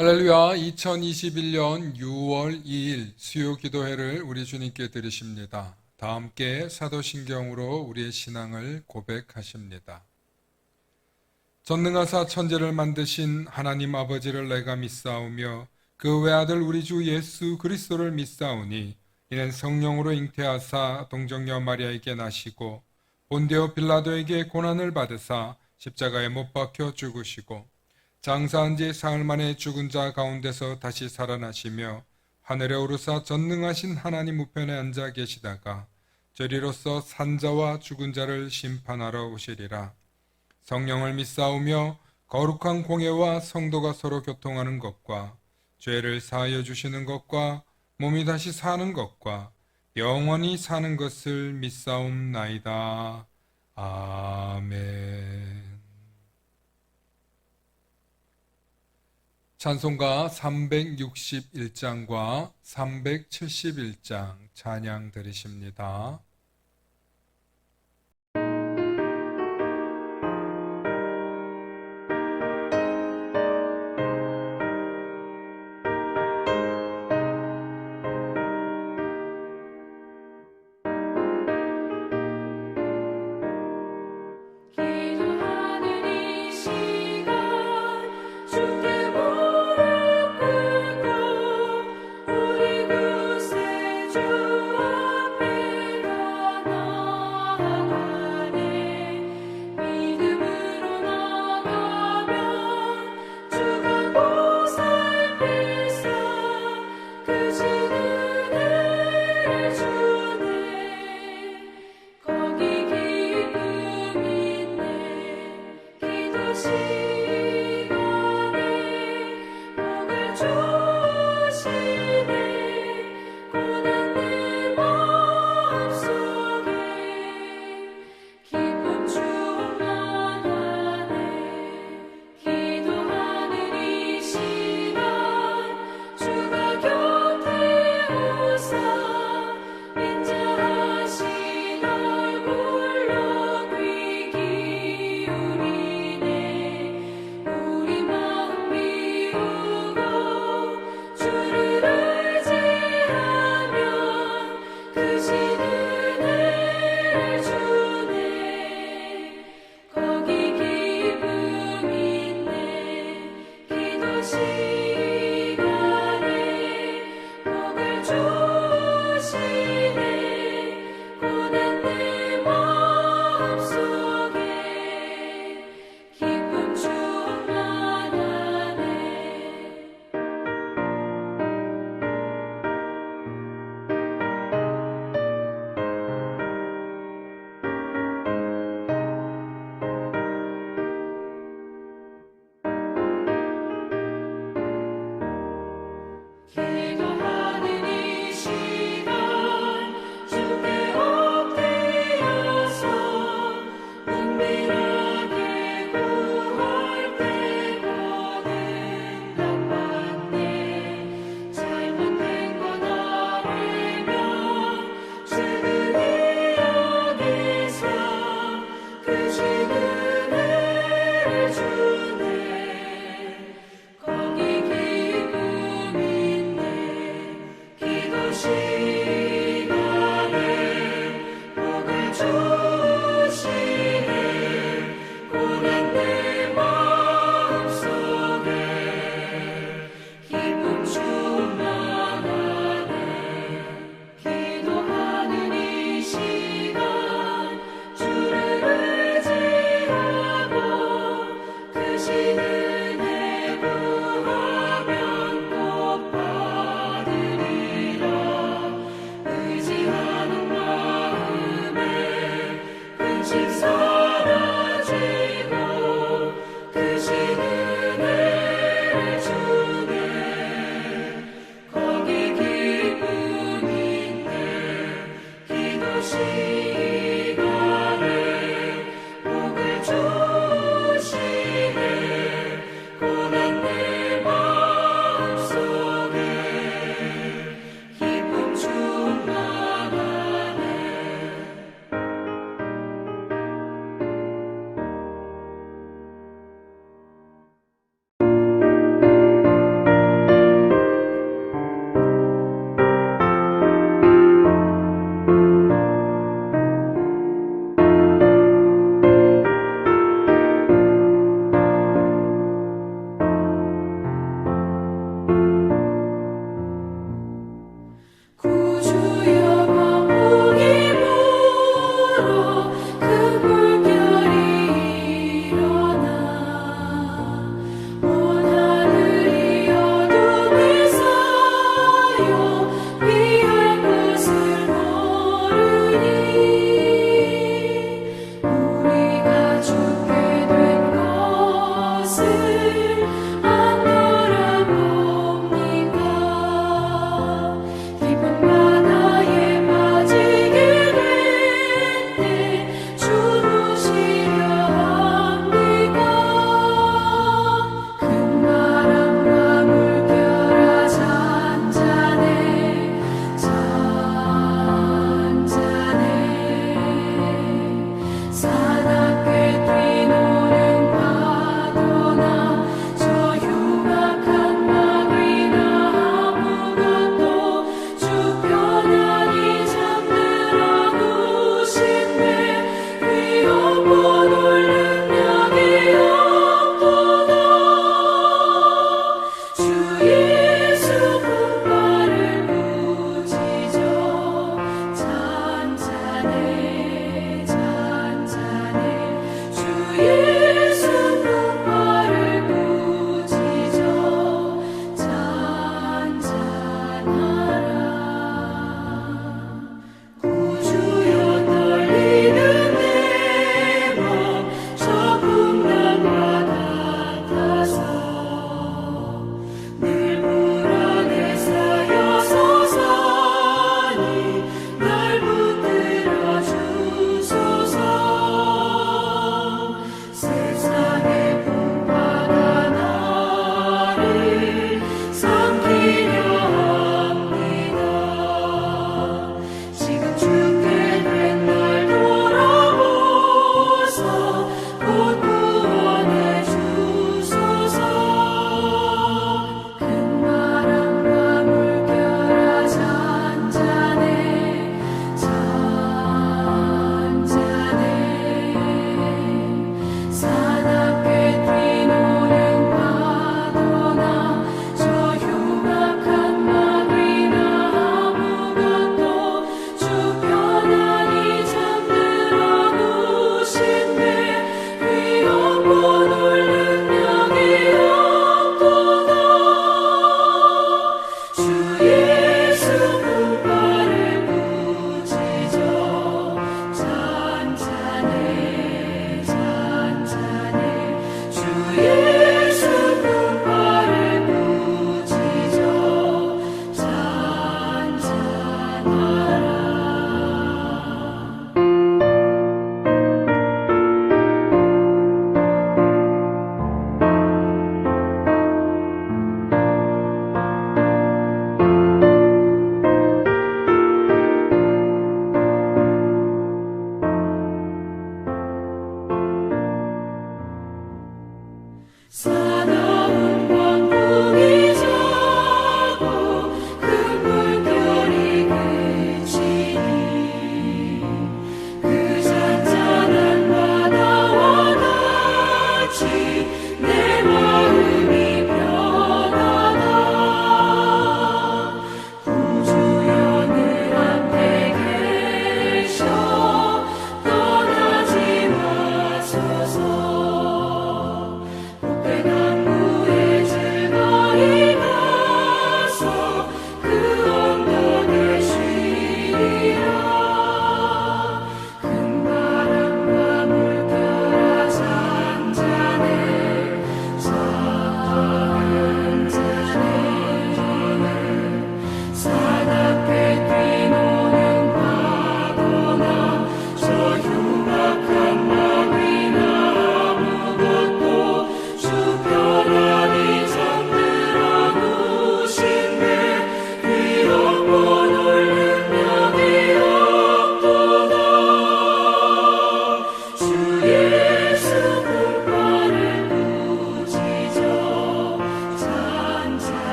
할렐루야. 2021년 6월 2일 수요 기도회를 우리 주님께 드리십니다. 다 함께 사도신경으로 우리의 신앙을 고백하십니다. 전능하사 천지를 만드신 하나님 아버지를 내가 믿사오며 그 외아들 우리 주 예수 그리스도를 믿사오니 이는 성령으로 잉태하사 동정녀 마리아에게 나시고 본디오 빌라도에게 고난을 받으사 십자가에 못 박혀 죽으시고 장사한 지 사흘 만에 죽은 자 가운데서 다시 살아나시며 하늘에 오르사 전능하신 하나님 우편에 앉아 계시다가 저리로서 산자와 죽은 자를 심판하러 오시리라. 성령을 믿사오며 거룩한 공예와 성도가 서로 교통하는 것과 죄를 사하여 주시는 것과 몸이 다시 사는 것과 영원히 사는 것을 믿사옵나이다. 아멘. 찬송가 361장과 371장 찬양 드리십니다. 기도하는 이 시간 주께 무릎 꿇고 우리 구세주 앞에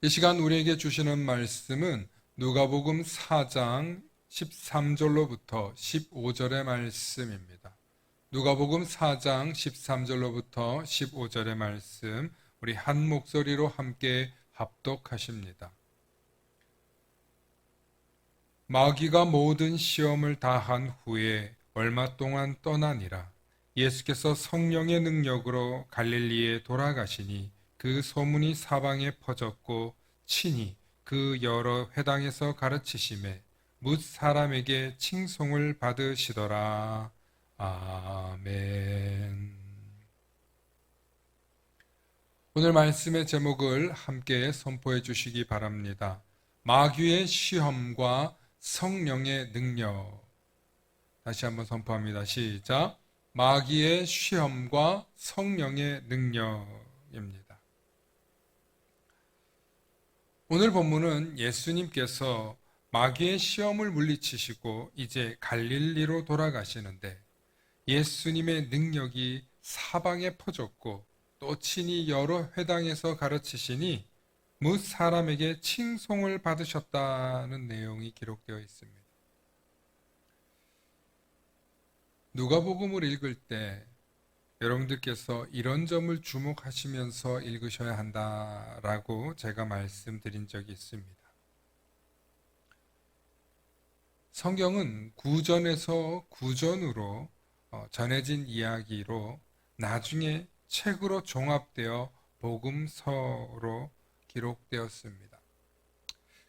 이 시간 우리에게 주시는 말씀은 누가복음 4장 13절로부터 15절의 말씀입니다. 누가복음 4장 13절로부터 15절의 말씀, 우리 한 목소리로 함께 합독하십니다. 마귀가 모든 시험을 다한 후에 얼마 동안 떠나니라. 예수께서 성령의 능력으로 갈릴리에 돌아가시니 그 소문이 사방에 퍼졌고 친히 그 여러 회당에서 가르치심에 뭇 사람에게 칭송을 받으시더라. 아멘. 오늘 말씀의 제목을 함께 선포해 주시기 바랍니다. 마귀의 시험과 성령의 능력. 다시 한번 선포합니다. 시작. 마귀의 시험과 성령의 능력입니다. 오늘 본문은 예수님께서 마귀의 시험을 물리치시고 이제 갈릴리로 돌아가시는데 예수님의 능력이 사방에 퍼졌고 또 친히 여러 회당에서 가르치시니 뭇 사람에게 칭송을 받으셨다는 내용이 기록되어 있습니다. 누가복음을 읽을 때 여러분들께서 이런 점을 주목하시면서 읽으셔야 한다라고 제가 말씀드린 적이 있습니다. 성경은 구전에서 구전으로 전해진 이야기로 나중에 책으로 종합되어 복음서로 기록되었습니다.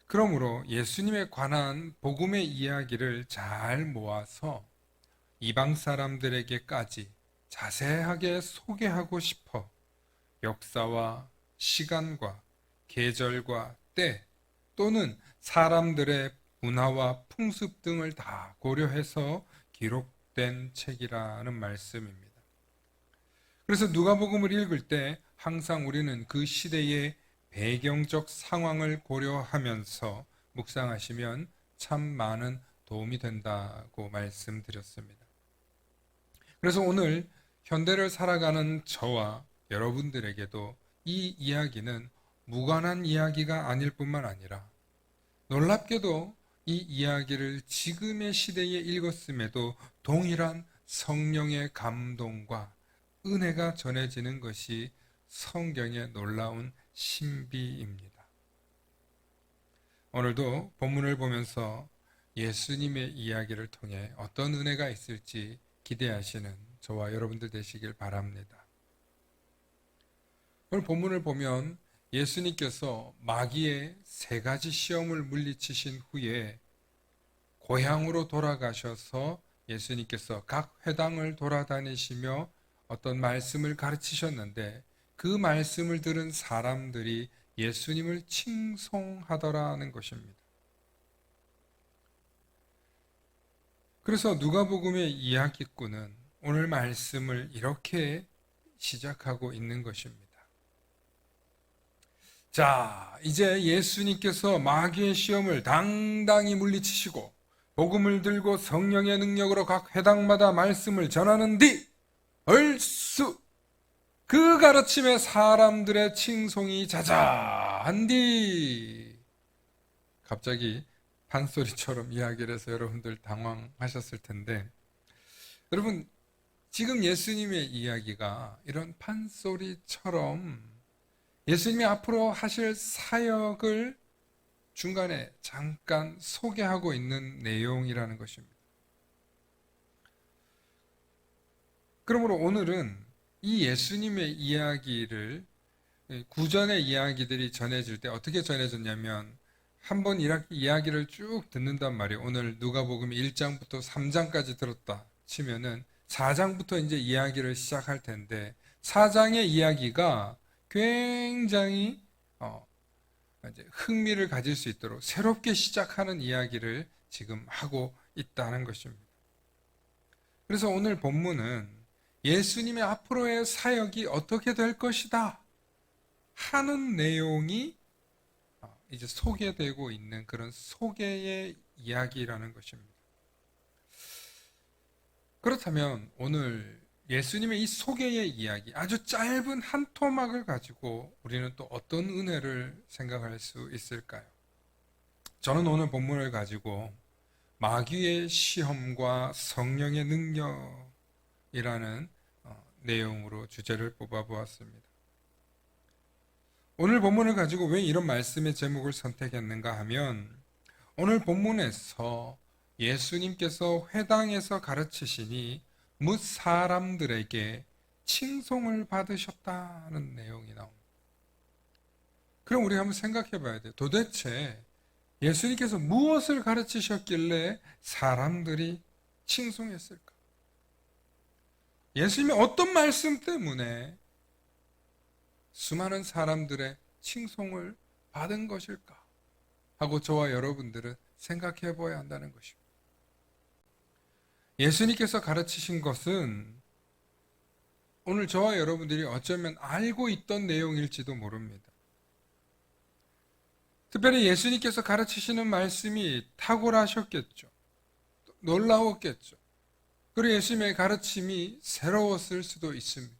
그러므로 예수님에 관한 복음의 이야기를 잘 모아서 이방 사람들에게까지 자세하게 소개하고 싶어 역사와 시간과 계절과 때 또는 사람들의 문화와 풍습 등을 다 고려해서 기록된 책이라는 말씀입니다. 그래서 누가복음을 읽을 때 항상 우리는 그 시대의 배경적 상황을 고려하면서 묵상하시면 참 많은 도움이 된다고 말씀드렸습니다. 그래서 오늘 현대를 살아가는 저와 여러분들에게도 이 이야기는 무관한 이야기가 아닐 뿐만 아니라 놀랍게도 이 이야기를 지금의 시대에 읽었음에도 동일한 성령의 감동과 은혜가 전해지는 것이 성경의 놀라운 신비입니다. 오늘도 본문을 보면서 예수님의 이야기를 통해 어떤 은혜가 있을지 기대하시는 저와 여러분들 되시길 바랍니다. 오늘 본문을 보면 예수님께서 마귀의 세 가지 시험을 물리치신 후에 고향으로 돌아가셔서 예수님께서 각 회당을 돌아다니시며 어떤 말씀을 가르치셨는데 그 말씀을 들은 사람들이 예수님을 칭송하더라는 것입니다. 그래서 누가복음의 이야기꾼은 오늘 말씀을 이렇게 시작하고 있는 것입니다. 자, 이제 예수님께서 마귀의 시험을 당당히 물리치시고 복음을 들고 성령의 능력으로 각 회당마다 말씀을 전하는 뒤 얼쑤 그 가르침에 사람들의 칭송이 자자한 뒤 갑자기 판소리처럼 이야기를 해서 여러분들 당황하셨을 텐데 여러분 지금 예수님의 이야기가 이런 판소리처럼 예수님이 앞으로 하실 사역을 중간에 잠깐 소개하고 있는 내용이라는 것입니다. 그러므로 오늘은 이 예수님의 이야기를 구전의 이야기들이 전해질 때 어떻게 전해졌냐면 한번 이야기를 쭉 듣는단 말이에요. 오늘 누가복음 1장부터 3장까지 들었다 치면은 4장부터 이제 이야기를 시작할 텐데 4장의 이야기가 굉장히 이제 흥미를 가질 수 있도록 새롭게 시작하는 이야기를 지금 하고 있다는 것입니다. 그래서 오늘 본문은 예수님의 앞으로의 사역이 어떻게 될 것이다 하는 내용이 이제 소개되고 있는 그런 소개의 이야기라는 것입니다. 그렇다면 오늘 예수님의 이 소개의 이야기, 아주 짧은 한 토막을 가지고 우리는 또 어떤 은혜를 생각할 수 있을까요? 저는 오늘 본문을 가지고 마귀의 시험과 성령의 능력이라는 내용으로 주제를 뽑아보았습니다. 오늘 본문을 가지고 왜 이런 말씀의 제목을 선택했는가 하면 오늘 본문에서 예수님께서 회당에서 가르치시니 뭇 사람들에게 칭송을 받으셨다는 내용이 나옵니다. 그럼 우리가 한번 생각해 봐야 돼요. 도대체 예수님께서 무엇을 가르치셨길래 사람들이 칭송했을까? 예수님이 어떤 말씀 때문에 수많은 사람들의 칭송을 받은 것일까? 하고 저와 여러분들은 생각해 보아야 한다는 것입니다. 예수님께서 가르치신 것은 오늘 저와 여러분들이 어쩌면 알고 있던 내용일지도 모릅니다. 특별히 예수님께서 가르치시는 말씀이 탁월하셨겠죠. 놀라웠겠죠. 그리고 예수님의 가르침이 새로웠을 수도 있습니다.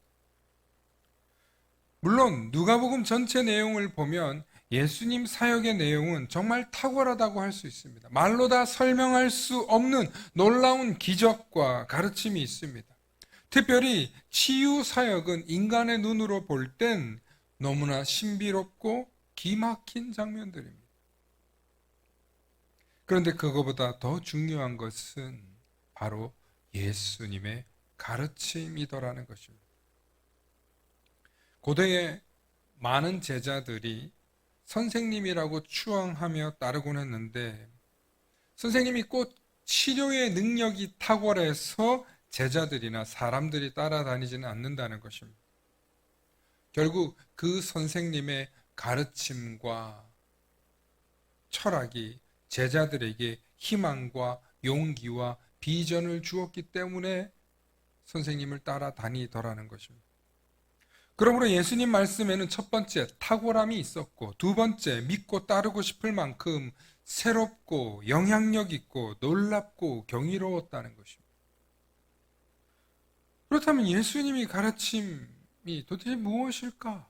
물론 누가복음 전체 내용을 보면 예수님 사역의 내용은 정말 탁월하다고 할 수 있습니다. 말로 다 설명할 수 없는 놀라운 기적과 가르침이 있습니다. 특별히 치유 사역은 인간의 눈으로 볼 땐 너무나 신비롭고 기막힌 장면들입니다. 그런데 그거보다 더 중요한 것은 바로 예수님의 가르침이더라는 것입니다. 고대에 많은 제자들이 선생님이라고 추앙하며 따르곤 했는데 선생님이 꼭 치료의 능력이 탁월해서 제자들이나 사람들이 따라다니지는 않는다는 것입니다. 결국 그 선생님의 가르침과 철학이 제자들에게 희망과 용기와 비전을 주었기 때문에 선생님을 따라다니더라는 것입니다. 그러므로 예수님 말씀에는 첫 번째 탁월함이 있었고 두 번째 믿고 따르고 싶을 만큼 새롭고 영향력 있고 놀랍고 경이로웠다는 것입니다. 그렇다면 예수님이 가르침이 도대체 무엇일까?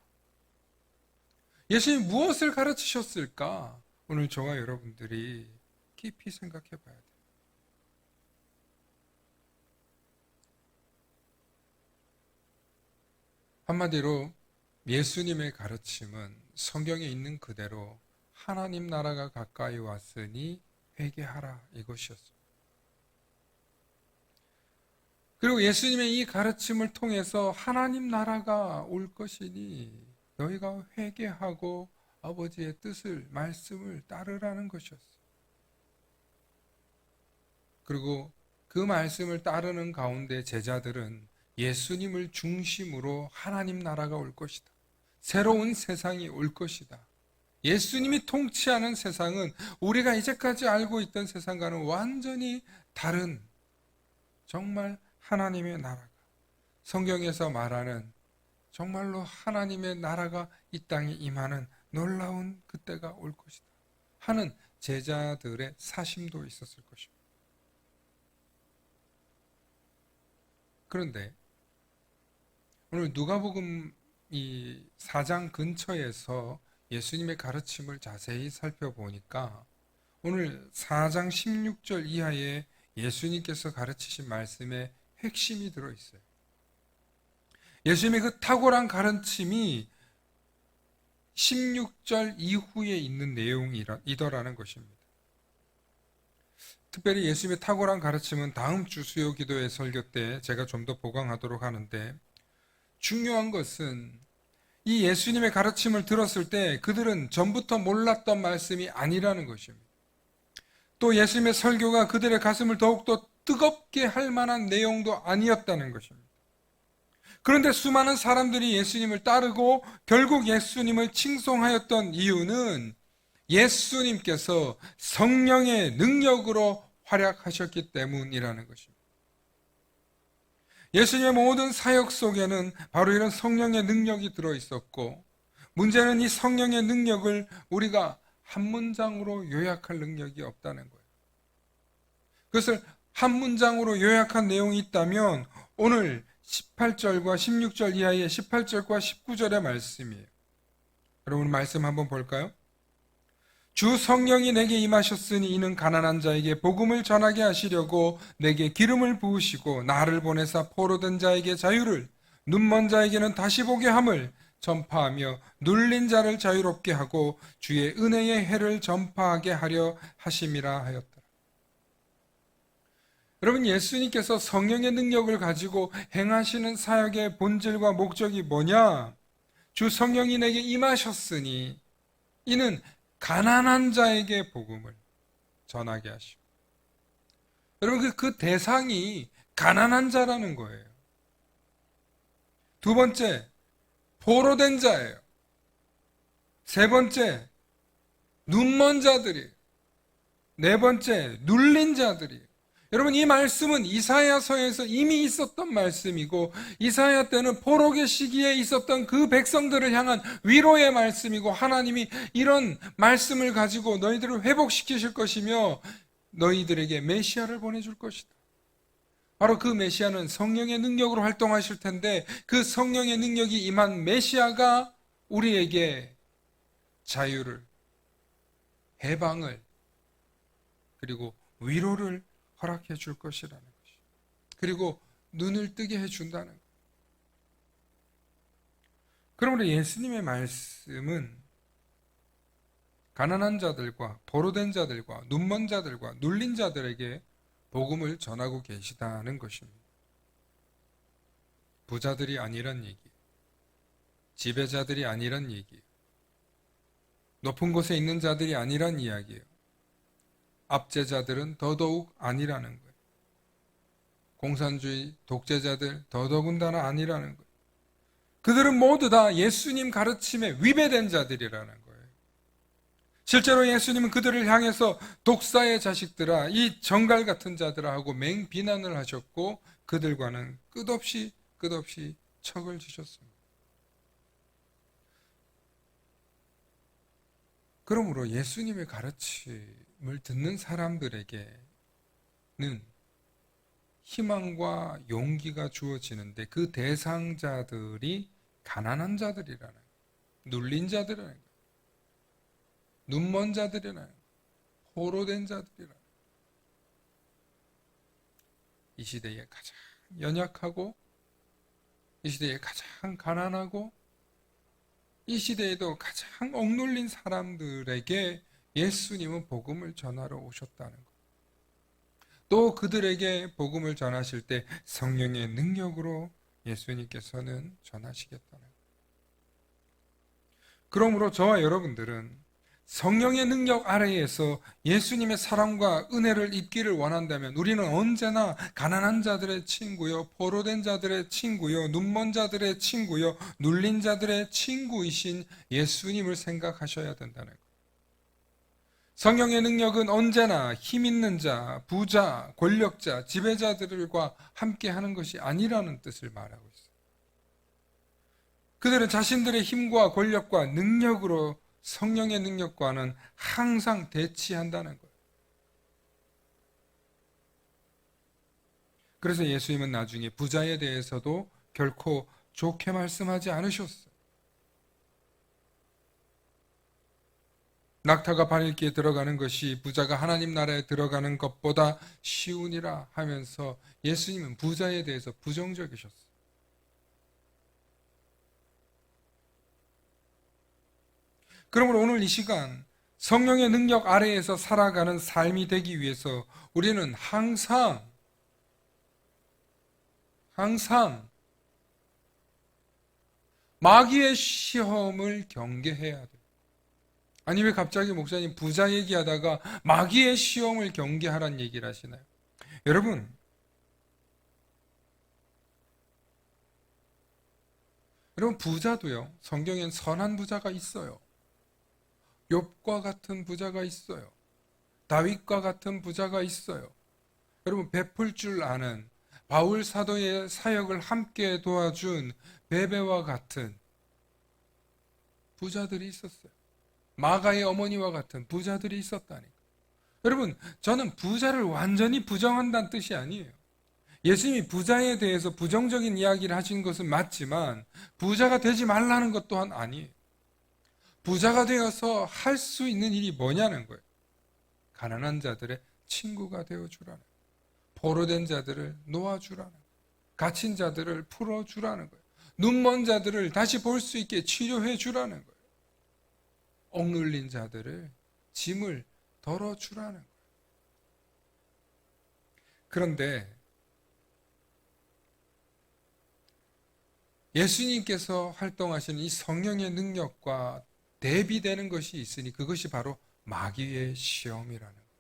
예수님이 무엇을 가르치셨을까? 오늘 저와 여러분들이 깊이 생각해 봐야 돼요. 한마디로 예수님의 가르침은 성경에 있는 그대로 하나님 나라가 가까이 왔으니 회개하라 이것이었습니다. 그리고 예수님의 이 가르침을 통해서 하나님 나라가 올 것이니 너희가 회개하고 아버지의 뜻을 말씀을 따르라는 것이었어요. 그리고 그 말씀을 따르는 가운데 제자들은 예수님을 중심으로 하나님 나라가 올 것이다. 새로운 세상이 올 것이다. 예수님이 통치하는 세상은 우리가 이제까지 알고 있던 세상과는 완전히 다른 정말 하나님의 나라가 성경에서 말하는 정말로 하나님의 나라가 이 땅에 임하는 놀라운 그때가 올 것이다 하는 제자들의 사심도 있었을 것입니다. 그런데 오늘 누가복음 이 4장 근처에서 예수님의 가르침을 자세히 살펴보니까 오늘 4장 16절 이하에 예수님께서 가르치신 말씀에 핵심이 들어있어요. 예수님의 그 탁월한 가르침이 16절 이후에 있는 내용이더라는 것입니다. 특별히 예수님의 탁월한 가르침은 다음 주 수요 기도의 설교 때 제가 좀 더 보강하도록 하는데 중요한 것은 이 예수님의 가르침을 들었을 때 그들은 전부터 몰랐던 말씀이 아니라는 것입니다. 또 예수님의 설교가 그들의 가슴을 더욱더 뜨겁게 할 만한 내용도 아니었다는 것입니다. 그런데 수많은 사람들이 예수님을 따르고 결국 예수님을 칭송하였던 이유는 예수님께서 성령의 능력으로 활약하셨기 때문이라는 것입니다. 예수님의 모든 사역 속에는 바로 이런 성령의 능력이 들어있었고 문제는 이 성령의 능력을 우리가 한 문장으로 요약할 능력이 없다는 거예요. 그것을 한 문장으로 요약한 내용이 있다면 오늘 18절과 16절 이하의 18절과 19절의 말씀이에요. 여러분 말씀 한번 볼까요? 주 성령이 내게 임하셨으니 이는 가난한 자에게 복음을 전하게 하시려고 내게 기름을 부으시고 나를 보내사 포로된 자에게 자유를, 눈먼 자에게는 다시 보게 함을 전파하며 눌린 자를 자유롭게 하고 주의 은혜의 해를 전파하게 하려 하심이라 하였더라. 여러분, 예수님께서 성령의 능력을 가지고 행하시는 사역의 본질과 목적이 뭐냐? 주 성령이 내게 임하셨으니 이는 가난한 자에게 복음을 전하게 하시고, 여러분 그 대상이 가난한 자라는 거예요. 두 번째, 포로된 자예요. 세 번째, 눈먼 자들이에요. 네 번째, 눌린 자들이에요. 여러분 이 말씀은 이사야서에서 이미 있었던 말씀이고, 이사야 때는 포로의 시기에 있었던 그 백성들을 향한 위로의 말씀이고, 하나님이 이런 말씀을 가지고 너희들을 회복시키실 것이며 너희들에게 메시아를 보내줄 것이다. 바로 그 메시아는 성령의 능력으로 활동하실 텐데, 그 성령의 능력이 임한 메시아가 우리에게 자유를, 해방을, 그리고 위로를 허락해 줄 것이라는 것이, 그리고 눈을 뜨게 해준다는 것. 그러므로 예수님의 말씀은 가난한 자들과 포로된 자들과 눈먼 자들과 눌린 자들에게 복음을 전하고 계시다는 것입니다. 부자들이 아니란 얘기, 지배자들이 아니란 얘기, 높은 곳에 있는 자들이 아니란 이야기예요. 압제자들은 더더욱 아니라는 거예요. 공산주의 독재자들 더더군다나 아니라는 거예요. 그들은 모두 다 예수님 가르침에 위배된 자들이라는 거예요. 실제로 예수님은 그들을 향해서 독사의 자식들아, 이 정갈 같은 자들아 하고 맹비난을 하셨고, 그들과는 끝없이 척을 지셨습니다. 그러므로 예수님의 가르침을 듣는 사람들에게는 희망과 용기가 주어지는데, 그 대상자들이 가난한 자들이라는 거예요. 눌린 자들이라는 거예요. 눈먼 자들이라는 거예요. 포로된 자들이라는 거예요. 이 시대에 가장 연약하고, 이 시대에 가장 가난하고, 이 시대에도 가장 억눌린 사람들에게 예수님은 복음을 전하러 오셨다는 것. 또 그들에게 복음을 전하실 때 성령의 능력으로 예수님께서는 전하시겠다는 것. 그러므로 저와 여러분들은 성령의 능력 아래에서 예수님의 사랑과 은혜를 입기를 원한다면, 우리는 언제나 가난한 자들의 친구요, 포로된 자들의 친구요, 눈먼 자들의 친구요, 눌린 자들의 친구이신 예수님을 생각하셔야 된다는 것. 성령의 능력은 언제나 힘 있는 자, 부자, 권력자, 지배자들과 함께 하는 것이 아니라는 뜻을 말하고 있어요. 그들은 자신들의 힘과 권력과 능력으로 성령의 능력과는 항상 대치한다는 거예요. 그래서 예수님은 나중에 부자에 대해서도 결코 좋게 말씀하지 않으셨어요. 낙타가 바늘기에 들어가는 것이 부자가 하나님 나라에 들어가는 것보다 쉬우니라 하면서 예수님은 부자에 대해서 부정적이셨어요. 그러므로 오늘 이 시간 성령의 능력 아래에서 살아가는 삶이 되기 위해서 우리는 항상 마귀의 시험을 경계해야 돼요. 아니 왜 갑자기 목사님 부자 얘기하다가 마귀의 시험을 경계하라는 얘기를 하시나요? 여러분 부자도요, 성경엔 선한 부자가 있어요. 욥과 같은 부자가 있어요. 다윗과 같은 부자가 있어요. 여러분 베풀 줄 아는, 바울 사도의 사역을 함께 도와준 베베와 같은 부자들이 있었어요. 마가의 어머니와 같은 부자들이 있었다니까. 여러분 저는 부자를 완전히 부정한다는 뜻이 아니에요. 예수님이 부자에 대해서 부정적인 이야기를 하신 것은 맞지만 부자가 되지 말라는 것 또한 아니에요. 부자가 되어서 할 수 있는 일이 뭐냐는 거예요. 가난한 자들의 친구가 되어주라는 거예요. 포로된 자들을 놓아주라는 거예요. 갇힌 자들을 풀어주라는 거예요. 눈먼 자들을 다시 볼 수 있게 치료해 주라는 거예요. 억눌린 자들을 짐을 덜어주라는 거예요. 그런데 예수님께서 활동하시는 이 성령의 능력과 대비되는 것이 있으니 그것이 바로 마귀의 시험이라는 거예요.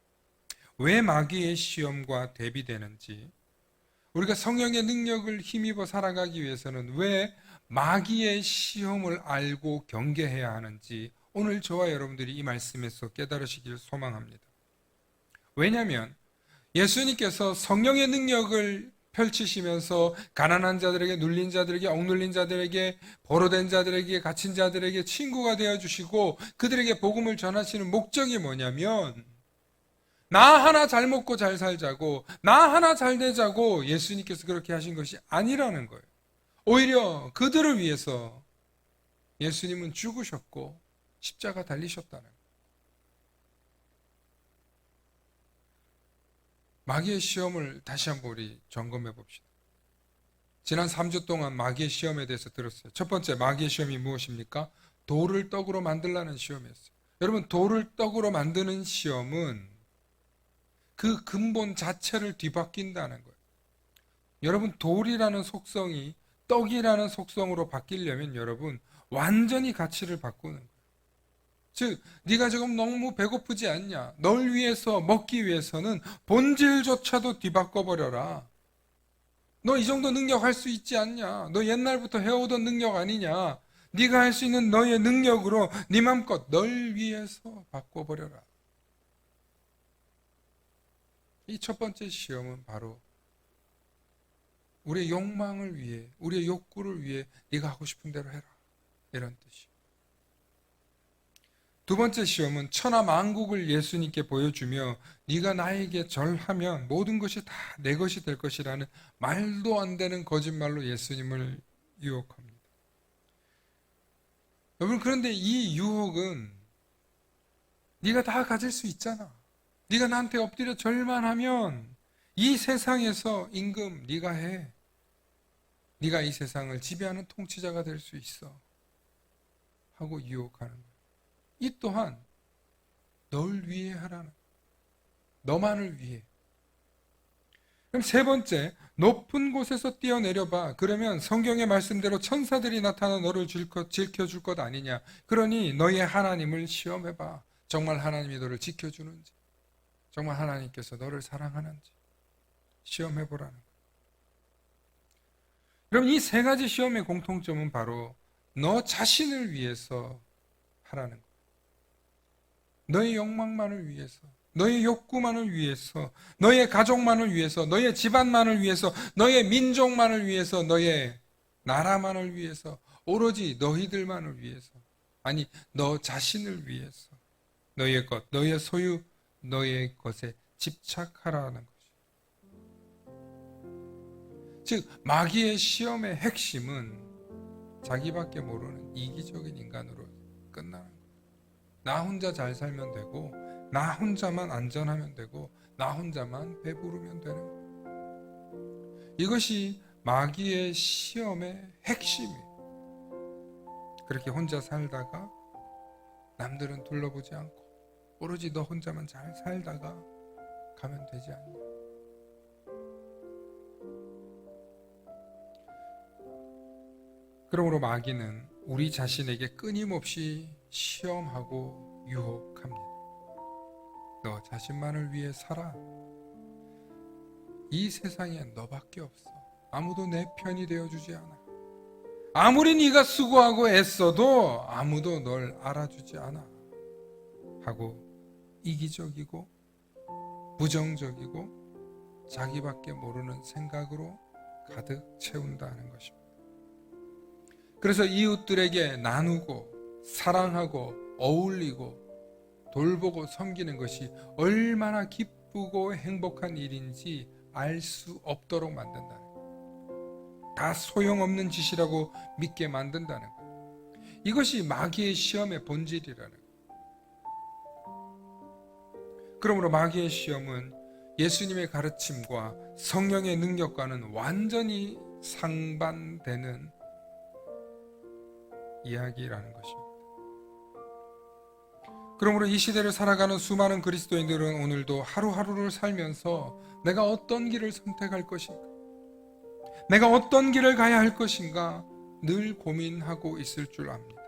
왜 마귀의 시험과 대비되는지, 우리가 성령의 능력을 힘입어 살아가기 위해서는 왜 마귀의 시험을 알고 경계해야 하는지 오늘 저와 여러분들이 이 말씀에서 깨달으시길 소망합니다. 왜냐하면 예수님께서 성령의 능력을 펼치시면서 가난한 자들에게, 눌린 자들에게, 억눌린 자들에게, 포로된 자들에게, 갇힌 자들에게 친구가 되어주시고 그들에게 복음을 전하시는 목적이 뭐냐면 나 하나 잘 먹고 잘 살자고, 나 하나 잘 되자고 예수님께서 그렇게 하신 것이 아니라는 거예요. 오히려 그들을 위해서 예수님은 죽으셨고 십자가 달리셨다는 거예요. 마귀의 시험을 다시 한번 우리 점검해 봅시다. 지난 3주 동안 마귀의 시험에 대해서 들었어요. 첫 번째, 마귀의 시험이 무엇입니까? 돌을 떡으로 만들라는 시험이었어요. 여러분, 돌을 떡으로 만드는 시험은 그 근본 자체를 뒤바뀐다는 거예요. 여러분, 돌이라는 속성이 떡이라는 속성으로 바뀌려면 여러분 완전히 가치를 바꾸는 거예요. 즉, 네가 지금 너무 배고프지 않냐? 널 위해서 먹기 위해서는 본질조차도 뒤바꿔버려라. 너 이 정도 능력 할 수 있지 않냐? 너 옛날부터 해오던 능력 아니냐? 네가 할 수 있는 너의 능력으로 네 맘껏 널 위해서 바꿔버려라. 이 첫 번째 시험은 바로 우리의 욕망을 위해, 우리의 욕구를 위해 네가 하고 싶은 대로 해라. 이런 뜻이에요. 두 번째 시험은 천하 만국을 예수님께 보여주며 네가 나에게 절하면 모든 것이 다 내 것이 될 것이라는 말도 안 되는 거짓말로 예수님을 유혹합니다. 여러분, 그런데 이 유혹은 네가 다 가질 수 있잖아. 네가 나한테 엎드려 절만 하면 이 세상에서 임금 네가 해. 네가 이 세상을 지배하는 통치자가 될 수 있어. 하고 유혹하는 거예요. 이 또한 널 위해 하라는, 너만을 위해. 그럼 세 번째, 높은 곳에서 뛰어내려봐. 그러면 성경의 말씀대로 천사들이 나타나 너를 지켜줄 것 아니냐. 그러니 너의 하나님을 시험해봐. 정말 하나님이 너를 지켜주는지, 정말 하나님께서 너를 사랑하는지 시험해보라는 거예요. 그럼 이 세 가지 시험의 공통점은 바로 너 자신을 위해서 하라는 거예요. 너의 욕망만을 위해서, 너의 욕구만을 위해서, 너의 가족만을 위해서, 너의 집안만을 위해서, 너의 민족만을 위해서, 너의 나라만을 위해서, 오로지 너희들만을 위해서, 아니 너 자신을 위해서 너의 것, 너의 소유, 너의 것에 집착하라는 것이. 즉 마귀의 시험의 핵심은 자기밖에 모르는 이기적인 인간으로 끝나는 거예요. 나 혼자 잘 살면 되고, 나 혼자만 안전하면 되고, 나 혼자만 배부르면 되는 거예요. 이것이 마귀의 시험의 핵심이에요. 그렇게 혼자 살다가 남들은 둘러보지 않고 오로지 너 혼자만 잘 살다가 가면 되지 않냐. 그러므로 마귀는 우리 자신에게 끊임없이 시험하고 유혹합니다. 너 자신만을 위해 살아. 이 세상에 너밖에 없어. 아무도 내 편이 되어주지 않아. 아무리 네가 수고하고 애써도 아무도 널 알아주지 않아. 하고 이기적이고 부정적이고 자기밖에 모르는 생각으로 가득 채운다는 것입니다. 그래서 이웃들에게 나누고 사랑하고 어울리고 돌보고 섬기는 것이 얼마나 기쁘고 행복한 일인지 알 수 없도록 만든다는 거예요. 다 소용없는 짓이라고 믿게 만든다는 거예요. 이것이 마귀의 시험의 본질이라는 거예요. 그러므로 마귀의 시험은 예수님의 가르침과 성령의 능력과는 완전히 상반되는 이야기라는 것입니다. 그러므로 이 시대를 살아가는 수많은 그리스도인들은 오늘도 하루하루를 살면서 내가 어떤 길을 선택할 것인가, 내가 어떤 길을 가야 할 것인가 늘 고민하고 있을 줄 압니다.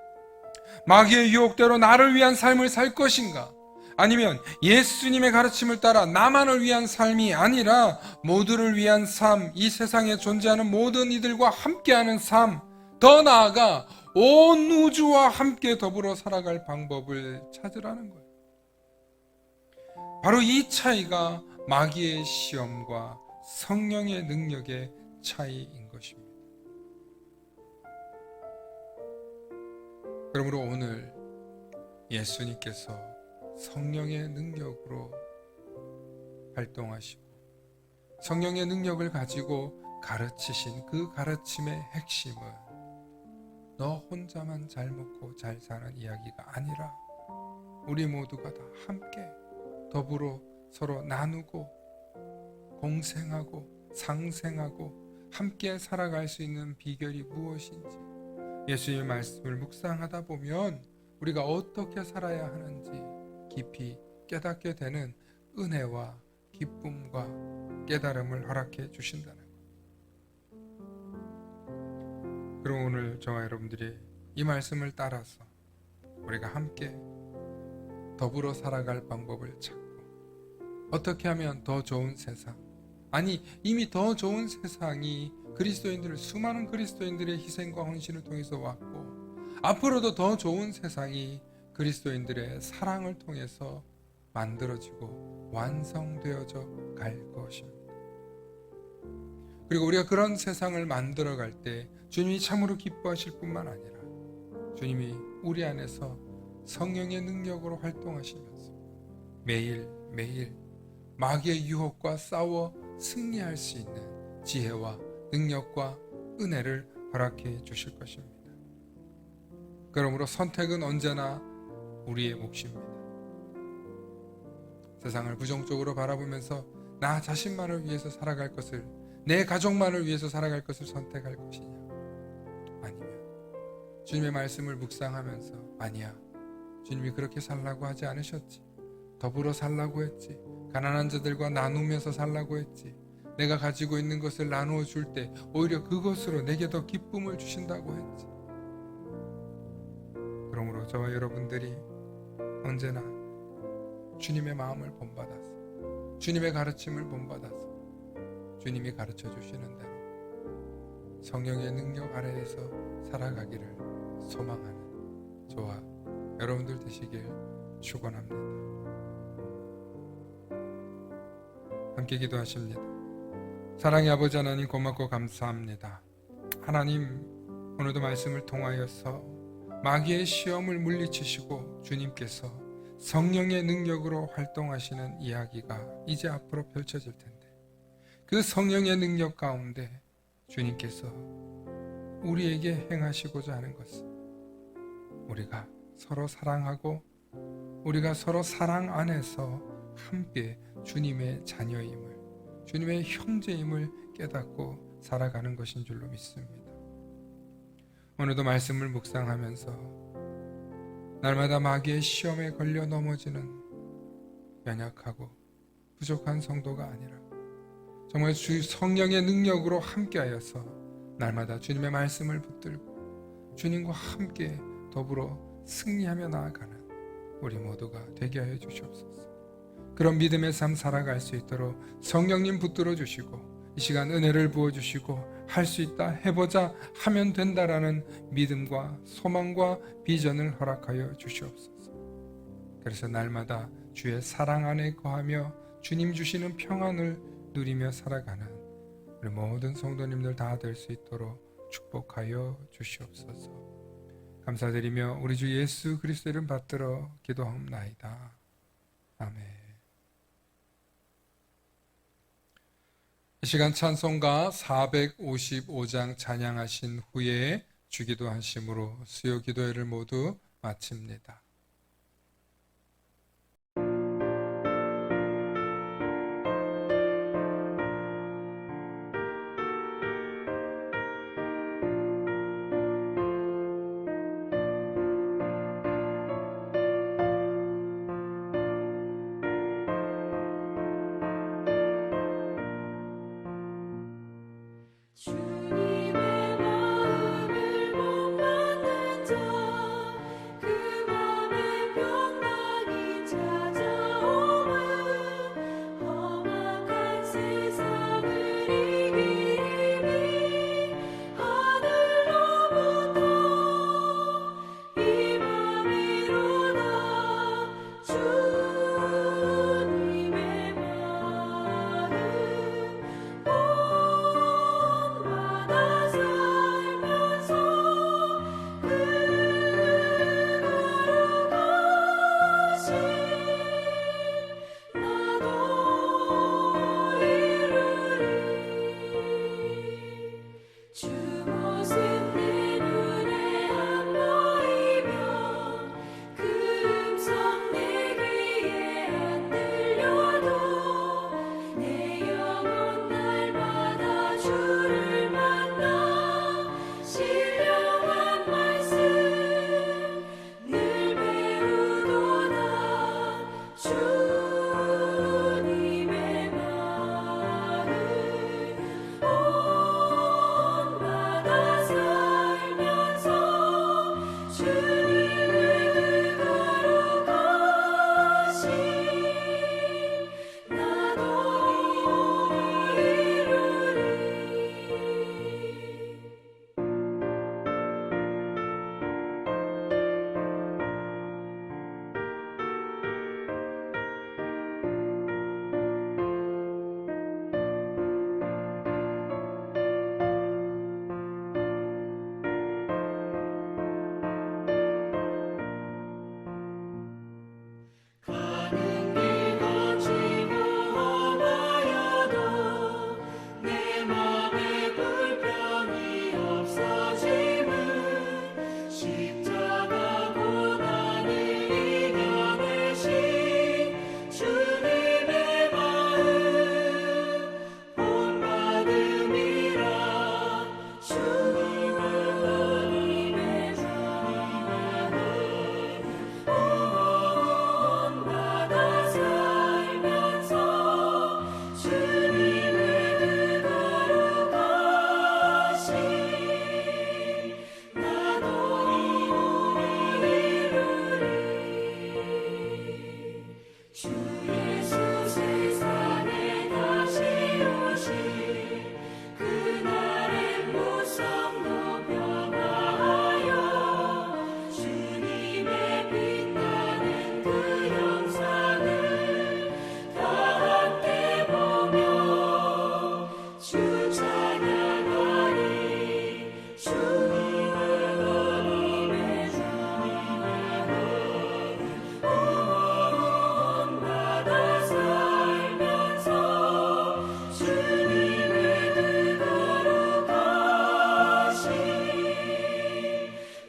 마귀의 유혹대로 나를 위한 삶을 살 것인가, 아니면 예수님의 가르침을 따라 나만을 위한 삶이 아니라 모두를 위한 삶, 이 세상에 존재하는 모든 이들과 함께하는 삶, 더 나아가 온 우주와 함께 더불어 살아갈 방법을 찾으라는 거예요. 바로 이 차이가 마귀의 시험과 성령의 능력의 차이인 것입니다. 그러므로 오늘 예수님께서 성령의 능력으로 활동하시고 성령의 능력을 가지고 가르치신 그 가르침의 핵심은 너 혼자만 잘 먹고 잘 사는 이야기가 아니라 우리 모두가 다 함께 더불어 서로 나누고 공생하고 상생하고 함께 살아갈 수 있는 비결이 무엇인지 예수님의 말씀을 묵상하다 보면 우리가 어떻게 살아야 하는지 깊이 깨닫게 되는 은혜와 기쁨과 깨달음을 허락해 주신다는 것. 그럼 오늘 저와 여러분들이 이 말씀을 따라서 우리가 함께 더불어 살아갈 방법을 찾고 어떻게 하면 더 좋은 세상, 아니 이미 더 좋은 세상이 그리스도인들, 수많은 그리스도인들의 희생과 헌신을 통해서 왔고 앞으로도 더 좋은 세상이 그리스도인들의 사랑을 통해서 만들어지고 완성되어져 갈 것입니다. 그리고 우리가 그런 세상을 만들어갈 때 주님이 참으로 기뻐하실 뿐만 아니라 주님이 우리 안에서 성령의 능력으로 활동하시면서 매일매일 마귀의 유혹과 싸워 승리할 수 있는 지혜와 능력과 은혜를 허락해 주실 것입니다. 그러므로 선택은 언제나 우리의 몫입니다. 세상을 부정적으로 바라보면서 나 자신만을 위해서 살아갈 것을, 내 가족만을 위해서 살아갈 것을 선택할 것이냐, 아니면 주님의 말씀을 묵상하면서 아니야, 주님이 그렇게 살라고 하지 않으셨지, 더불어 살라고 했지, 가난한 자들과 나누면서 살라고 했지, 내가 가지고 있는 것을 나누어 줄 때 오히려 그것으로 내게 더 기쁨을 주신다고 했지. 그러므로 저와 여러분들이 언제나 주님의 마음을 본받아서 주님의 가르침을 본받아서 주님이 가르쳐 주시는 대로 성령의 능력 아래에서 살아가기를 소망하는 저와 여러분들 되시길 축원합니다. 함께 기도하십니다. 사랑의 아버지 하나님, 고맙고 감사합니다. 하나님, 오늘도 말씀을 통하여서 마귀의 시험을 물리치시고 주님께서 성령의 능력으로 활동하시는 이야기가 이제 앞으로 펼쳐질 텐데, 그 성령의 능력 가운데 주님께서 우리에게 행하시고자 하는 것은 우리가 서로 사랑하고 우리가 서로 사랑 안에서 함께 주님의 자녀임을, 주님의 형제임을 깨닫고 살아가는 것인 줄로 믿습니다. 오늘도 말씀을 묵상하면서 날마다 마귀의 시험에 걸려 넘어지는 연약하고 부족한 성도가 아니라 정말 주 성령의 능력으로 함께하여서 날마다 주님의 말씀을 붙들고 주님과 함께 더불어 승리하며 나아가는 우리 모두가 되게 하여 주시옵소서. 그런 믿음의 삶 살아갈 수 있도록 성령님 붙들어 주시고 이 시간 은혜를 부어주시고 할 수 있다, 해보자, 하면 된다라는 믿음과 소망과 비전을 허락하여 주시옵소서. 그래서 날마다 주의 사랑 안에 거하며 주님 주시는 평안을 누리며 살아가는 우리 모든 성도님들 다 될 수 있도록 축복하여 주시옵소서. 감사드리며 우리 주 예수 그리스도 이름 받들어 기도하옵나이다. 아멘. 이 시간 찬송가 455장 찬양하신 후에 주기도 하심으로 수요 기도회를 모두 마칩니다. 주님의 마음을 못 받는 자, 그 맘에 평강이 찾아오면 험악한 세상을 이기리 하늘로부터 임함이로다. 주님의 마음 본받아 살면서 그 거룩하신 나도 이루리. 주 모습 내 눈에 안 보이며 그 음성 내 귀에 안 들려도 내 영혼 날마다 주를 만나 신령한 말씀 늘 배우도다. 주님의 마음 본받아 살면서 주님의 그 거룩하신 나도 이루리. 가는 길 거치고 험하여도 내 맘에 불평이 없어짐은 십자가 고난을 이겨내신 주님의 마음 본받음이라. 주님의 마음 본받아 살면서 주님의 그 거룩하신 나도 이루리. 주 예수 세상에 다시 오실 그날의 무성도 변화하여 주님의 빛나는 그 영상을 다 함께 보며 주 찬양하리. 주님의 본받아 살면서 주님의 그 거룩하신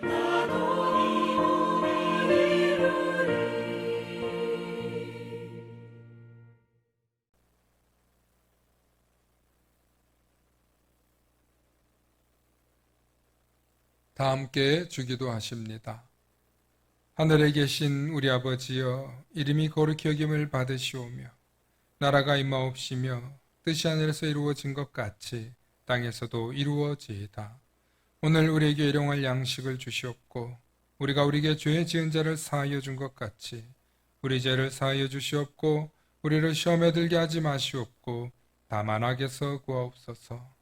나도 이루리. 다 함께 주기도 하십니다. 하늘에 계신 우리 아버지여, 이름이 거룩히 여김을 받으시오며 나라가 임하옵시며 뜻이 하늘에서 이루어진 것 같이 땅에서도 이루어지이다. 오늘 우리에게 일용할 양식을 주시옵고 우리가 우리에게 죄 지은 자를 사하여 준 것 같이 우리 죄를 사하여 주시옵고 우리를 시험에 들게 하지 마시옵고 다만 악에서 구하옵소서.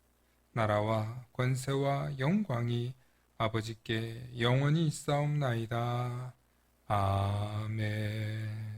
나라와 권세와 영광이 아버지께 영원히 있사옵나이다. 아멘.